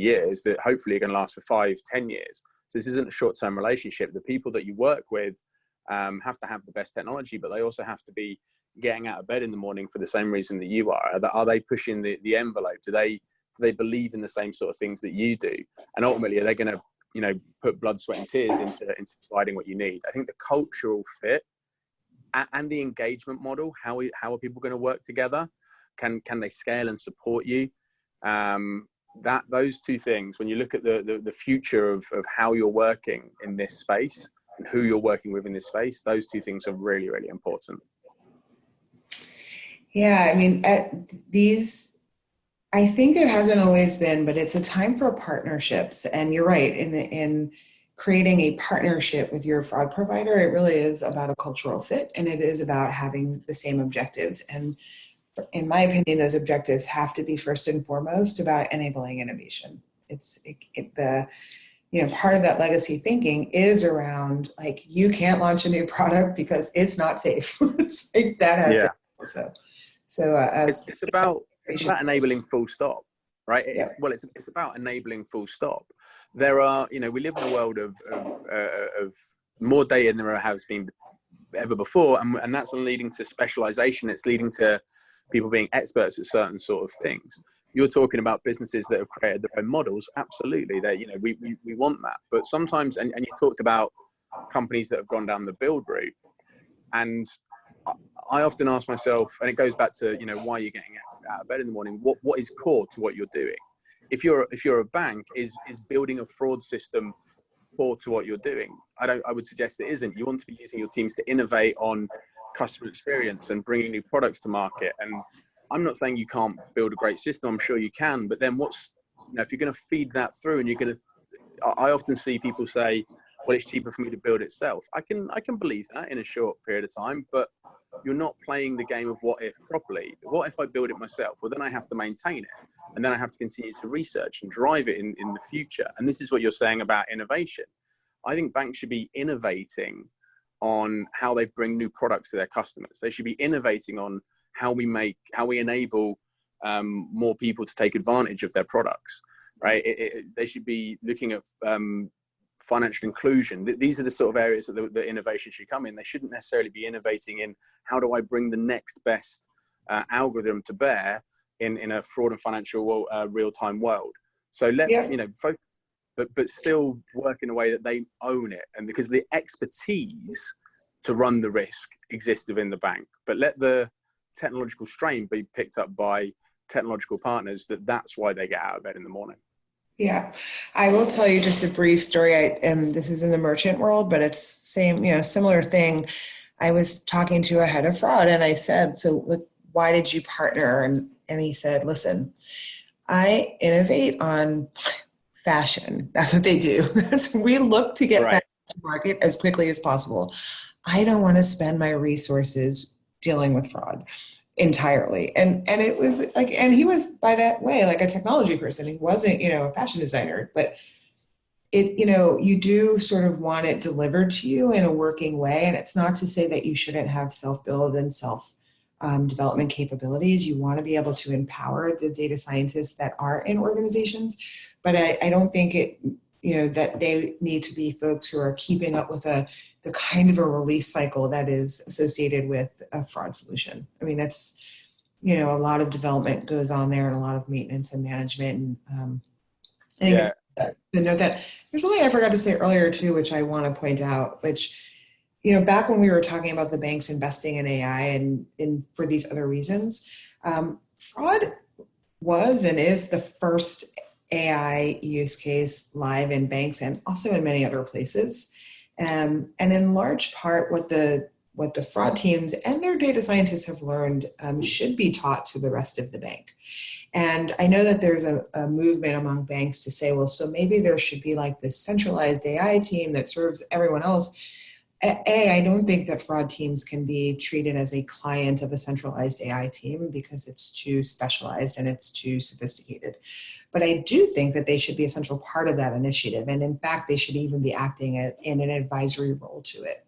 years, that hopefully are going to last for 5-10 years. So this isn't a short-term relationship. The people that you work with have to have the best technology, but they also have to be getting out of bed in the morning for the same reason that you are. Are they pushing the envelope? Do they believe in the same sort of things that you do? And ultimately, are they going to put blood, sweat and tears into providing what you need? I think the cultural fit and the engagement model, how are people going to work together? Can they scale and support you? Those two things, when you look at the future of how you're working in this space and who you're working with in this space, those two things are really, really important. Yeah, I mean, I think it hasn't always been, but it's a time for partnerships. And you're right, in creating a partnership with your fraud provider, it really is about a cultural fit, and it is about having the same objectives. And in my opinion, those objectives have to be first and foremost about enabling innovation. Part of that legacy thinking is around, like, you can't launch a new product because it's not safe. It's like that has to also. So it's about enabling full stop, right? It's about enabling full stop. There are, we live in a world of more data than there has been ever before, and that's leading to specialization. It's leading to people being experts at certain sort of things. You're talking about businesses that have created their own models. Absolutely, we want that. But sometimes, and you talked about companies that have gone down the build route, and I often ask myself, and it goes back to why you're getting out of bed in the morning. What is core to what you're doing? If you're a bank, is building a fraud system core to what you're doing? I would suggest it isn't. You want to be using your teams to innovate on customer experience and bringing new products to market. And I'm not saying you can't build a great system. I'm sure you can. But then if you're going to feed that through, and I often see people say, well, it's cheaper for me to build itself. I can believe that in a short period of time, but you're not playing the game of what if properly. What if I build it myself? Well, then I have to maintain it, and then I have to continue to research and drive it in the future. And this is what you're saying about innovation. I think banks should be innovating on how they bring new products to their customers. They should be innovating on how we enable more people to take advantage of their products, right? They should be looking at financial inclusion. These are the sort of areas that the innovation should come in. They shouldn't necessarily be innovating in how do I bring the next best algorithm to bear in a fraud and financial real-time world. So focus, but still work in a way that they own it, and because the expertise to run the risk exists within the bank, but let the technological strain be picked up by technological partners. That's why they get out of bed in the morning. Yeah, I will tell you just a brief story. This is in the merchant world, but it's similar thing. I was talking to a head of fraud, and I said, "So, why did you partner?" And he said, "Listen, I innovate on fashion. That's what they do. We look to get fashion to market as quickly as possible. I don't want to spend my resources dealing with fraud entirely." And it was like, and he was by that way like a technology person. He wasn't, a fashion designer, but it, you do sort of want it delivered to you in a working way. And it's not to say that you shouldn't have self-build and development capabilities. You want to be able to empower the data scientists that are in organizations, but I don't think that they need to be folks who are keeping up with the kind of a release cycle that is associated with a fraud solution. I mean, that's, a lot of development goes on there and a lot of maintenance and management. And I think it's to note that there's something I forgot to say earlier too, which I want to point out, which, back when we were talking about the banks investing in AI and for these other reasons, fraud was and is the first AI use case live in banks and also in many other places. And in large part, what the fraud teams and their data scientists have learned should be taught to the rest of the bank. And I know that there's a movement among banks to say, well, so maybe there should be like this centralized AI team that serves everyone else. I don't think that fraud teams can be treated as a client of a centralized AI team because it's too specialized and it's too sophisticated. But I do think that they should be a central part of that initiative. And in fact, they should even be acting in an advisory role to it.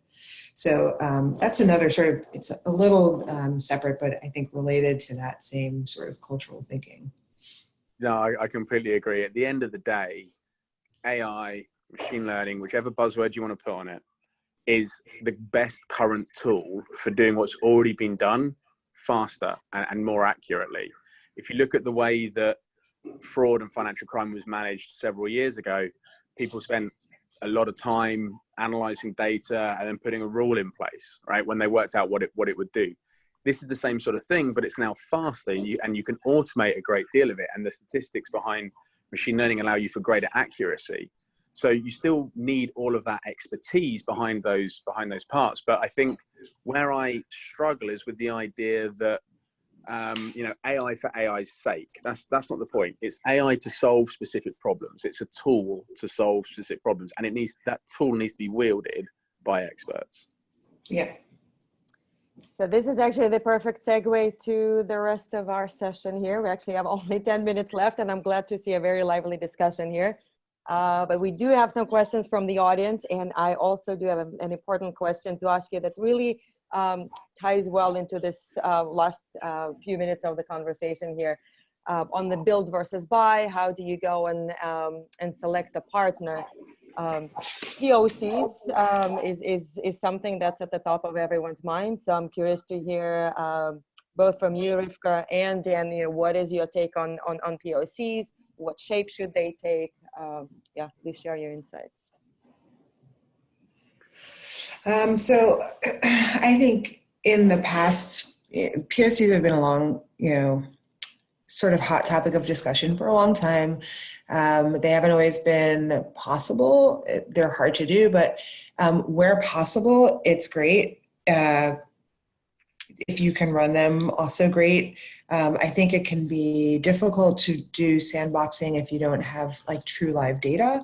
So that's another sort of, it's a little separate, but I think related to that same sort of cultural thinking. No, I completely agree. At the end of the day, AI, machine learning, whichever buzzword you want to put on it, is the best current tool for doing what's already been done faster and more accurately. If you look at the way that fraud and financial crime was managed several years ago, people spent a lot of time analyzing data and then putting a rule in place, right, when they worked out what it would do. This is the same sort of thing, but it's now faster, and you can automate a great deal of it. And the statistics behind machine learning allow you for greater accuracy. So you still need all of that expertise behind those parts. But I think where I struggle is with the idea that AI for AI's sake. That's not the point. It's AI to solve specific problems. It's a tool to solve specific problems, and that tool needs to be wielded by experts. Yeah. So this is actually the perfect segue to the rest of our session here. We actually have only 10 minutes left, and I'm glad to see a very lively discussion here. But we do have some questions from the audience, and I also do have an important question to ask you that really ties well into this last few minutes of the conversation here. On the build versus buy, how do you go and select a partner? POCs is something that's at the top of everyone's mind. So I'm curious to hear both from you, Rivka, and Dan, what is your take on POCs? What shape should they take? Yeah, please share your insights. So I think in the past, POCs have been a long, sort of hot topic of discussion for a long time. They haven't always been possible. They're hard to do, but where possible, it's great. If you can run them, also great. I think it can be difficult to do sandboxing if you don't have like true live data.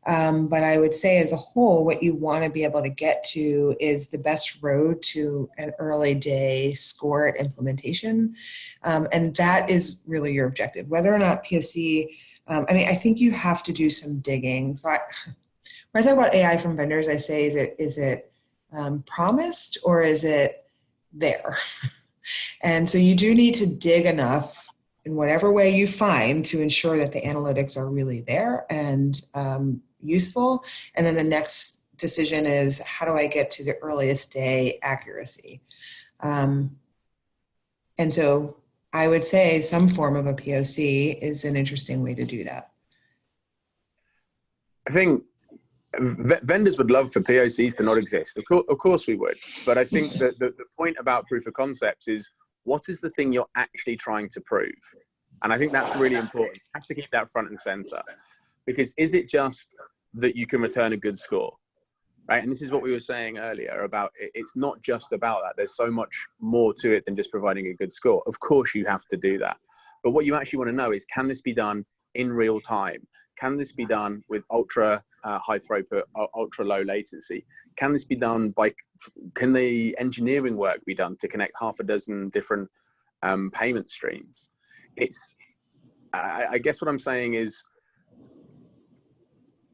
But I would say as a whole, what you want to be able to get to is the best road to an early day score implementation. And that is really your objective. Whether or not POC, I think you have to do some digging. So when I talk about AI from vendors, I say, is it promised or is it there? And so you do need to dig enough in whatever way you find to ensure that the analytics are really there and useful. And then the next decision is, how do I get to the earliest day accuracy? And so I would say some form of a POC is an interesting way to do that. I think vendors would love for POCs to not exist. Of course we would. But I think that the point about proof of concepts is, what is the thing you're actually trying to prove? And I think that's really important. You have to keep that front and center. Because is it just that you can return a good score? Right? And this is what we were saying earlier about it's not just about that. There's so much more to it than just providing a good score. Of course you have to do that. But what you actually want to know is, can this be done in real time? Can this be done with ultra high throughput, ultra low latency? Can this be done can the engineering work be done to connect half a dozen different payment streams? I guess what I'm saying is,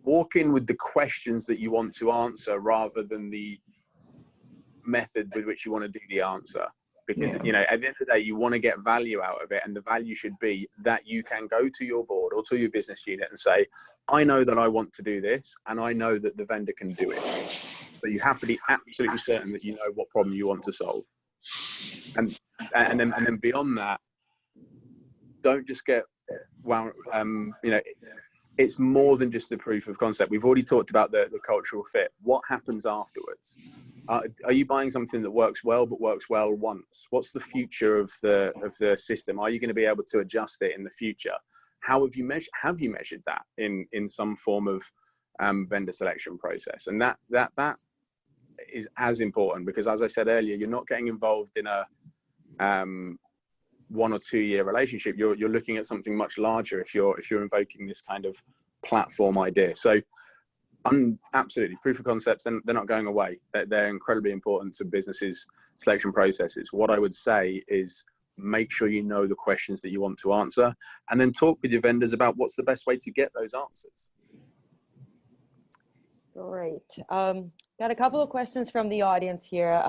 walk in with the questions that you want to answer rather than the method with which you want to do the answer. Because, at the end of the day, you want to get value out of it. And the value should be that you can go to your board or to your business unit and say, I know that I want to do this, and I know that the vendor can do it. But you have to be absolutely certain that you know what problem you want to solve. And then beyond that, don't just get, it's more than just the proof of concept. We've already talked about the cultural fit. What happens afterwards? Are you buying something that works well, but works well once? What's the future of the system? Are you going to be able to adjust it in the future? How have you measured that in some form of vendor selection process? And that is as important, because, as I said earlier, you're not getting involved in a 1 or 2 year relationship. You're looking at something much larger if you're invoking this kind of platform idea. So absolutely, proof of concepts, and they're not going away. They're incredibly important to businesses' selection processes. What I would say is, make sure you know the questions that you want to answer, and then talk with your vendors about what's the best way to get those answers. Great. Got a couple of questions from the audience here.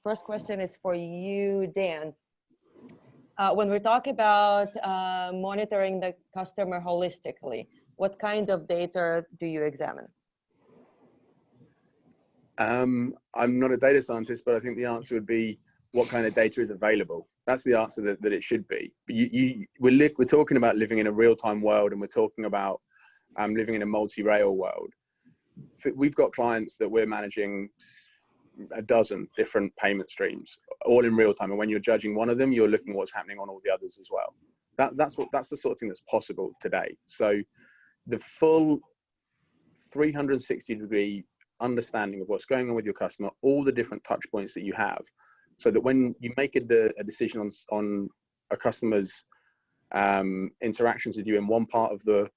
First question is for you, Dan. When we talk about monitoring the customer holistically, what kind of data do you examine? I'm not a data scientist, but I think the answer would be, what kind of data is available? That's the answer that it should be. We're talking about living in a real-time world, and we're talking about living in a multi-rail world. We've got clients that we're managing a dozen different payment streams, all in real time. And when you're judging one of them, you're looking at what's happening on all the others as well. That's the sort of thing that's possible today. So the full 360-degree understanding of what's going on with your customer, all the different touch points that you have, so that when you make a decision on a customer's interactions with you in one part of the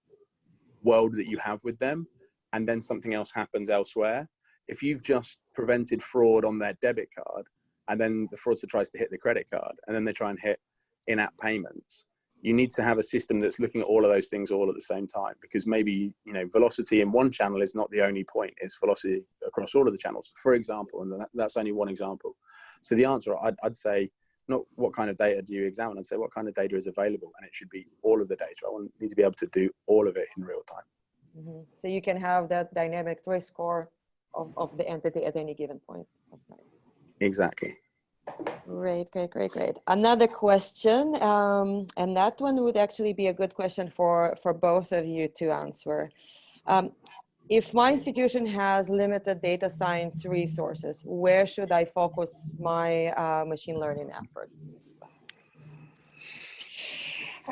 world that you have with them, and then something else happens elsewhere, if you've just prevented fraud on their debit card, and then the fraudster tries to hit the credit card, and then they try and hit in-app payments, you need to have a system that's looking at all of those things all at the same time. Because maybe, velocity in one channel is not the only point. It's velocity across all of the channels, for example, and that's only one example. So the answer, I'd say, not what kind of data do you examine, I'd say what kind of data is available, and it should be all of the data. I need to be able to do all of it in real time. Mm-hmm. So you can have that dynamic risk score of the entity at any given point of time. Exactly. Great. Another question, and that one would actually be a good question for both of you to answer. If my institution has limited data science resources, where should I focus my machine learning efforts?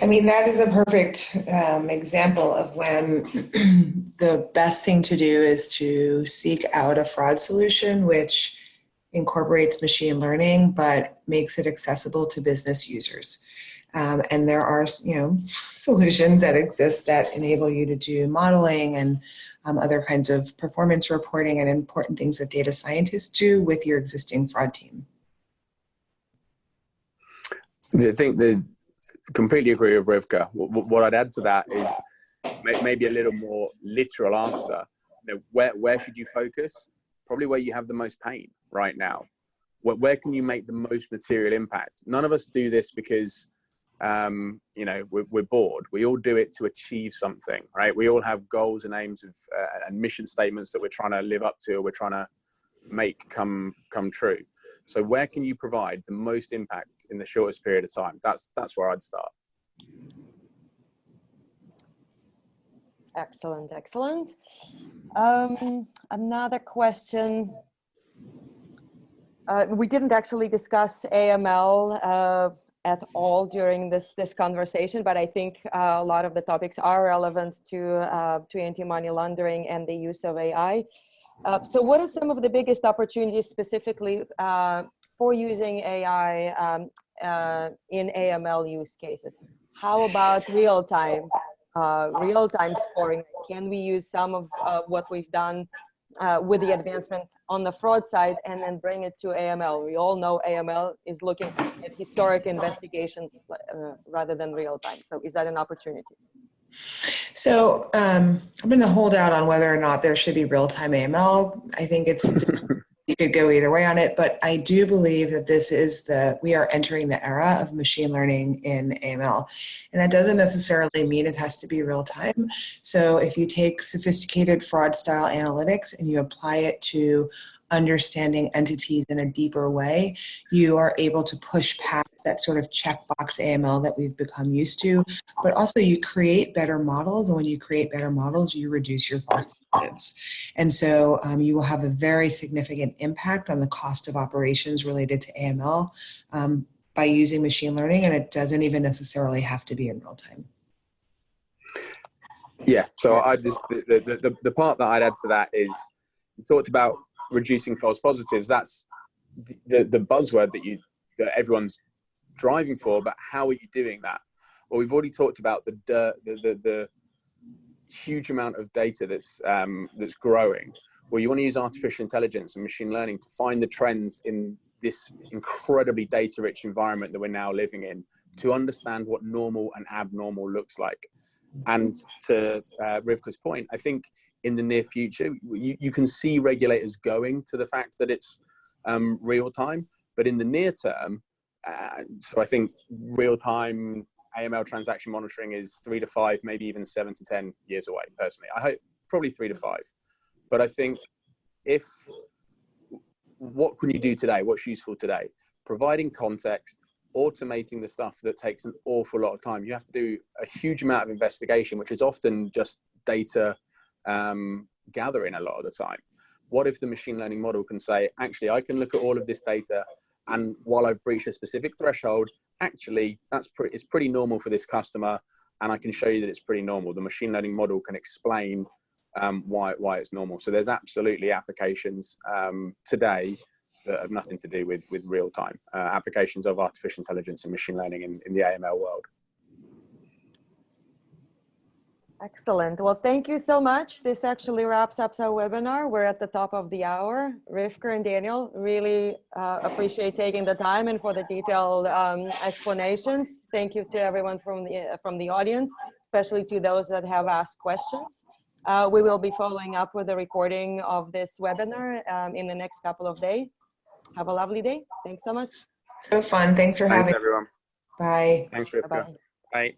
I mean, that is a perfect example of when the best thing to do is to seek out a fraud solution which incorporates machine learning but makes it accessible to business users. And there are, solutions that exist that enable you to do modeling and other kinds of performance reporting and important things that data scientists do with your existing fraud team. I think completely agree with Rivka. What I'd add to that is maybe a little more literal answer. Where should you focus? Probably where you have the most pain right now. Where can you make the most material impact? None of us do this because you know, we're bored. We all do it to achieve something, right? We all have goals and aims of and mission statements that we're trying to live up to, or we're trying to make come true. So where can you provide the most impact in the shortest period of time? That's where I'd start. Excellent, excellent. Another question. We didn't actually discuss AML at all during this conversation, but I think a lot of the topics are relevant to anti-money laundering and the use of AI. So what are some of the biggest opportunities specifically for using AI in AML use cases? How about real-time scoring? Can we use some of what we've done with the advancement on the fraud side and then bring it to AML? We all know AML is looking at historic investigations rather than real time. So is that an opportunity? So I'm going to hold out on whether or not there should be real-time AML. I think it's you could go either way on it, but I do believe that we are entering the era of machine learning in AML. And that doesn't necessarily mean it has to be real time. So if you take sophisticated fraud style analytics and you apply it to understanding entities in a deeper way, you are able to push past that sort of checkbox AML that we've become used to, but also you create better models. And when you create better models, you reduce your false positives. And so you will have a very significant impact on the cost of operations related to AML by using machine learning, and it doesn't even necessarily have to be in real time. Yeah, so I just the part that I'd add to that is you talked about reducing false positives. That's the buzzword that everyone's driving for, but how are you doing that? Well, we've already talked about the huge amount of data that's growing. Well, you want to use artificial intelligence and machine learning to find the trends in this incredibly data-rich environment that we're now living in, to understand what normal and abnormal looks like. And to Rivka's point, I think in the near future, you can see regulators going to the fact that it's real time, but in the near term, so I think real time AML transaction monitoring is 3 to 5, maybe even 7 to 10 years away, personally. I hope probably 3 to 5. But I think what can you do today? What's useful today? Providing context, automating the stuff that takes an awful lot of time. You have to do a huge amount of investigation, which is often just data gathering a lot of the time. What if the machine learning model can say, actually, I can look at all of this data, and while I've breached a specific threshold, actually, it's pretty normal for this customer, and I can show you that it's pretty normal. The machine learning model can explain why it's normal. So there's absolutely applications today that have nothing to do with real time, applications of artificial intelligence and machine learning in the AML world. Excellent. Well, thank you so much. This actually wraps up our webinar. We're at the top of the hour. Rivka and Daniel, really appreciate taking the time and for the detailed explanations. Thank you to everyone from the audience, especially to those that have asked questions. We will be following up with a recording of this webinar in the next couple of days. Have a lovely day. Thanks so much. So fun. Thanks for having me. Thanks, everyone. Bye. Thanks, Rivka. Bye-bye. Bye.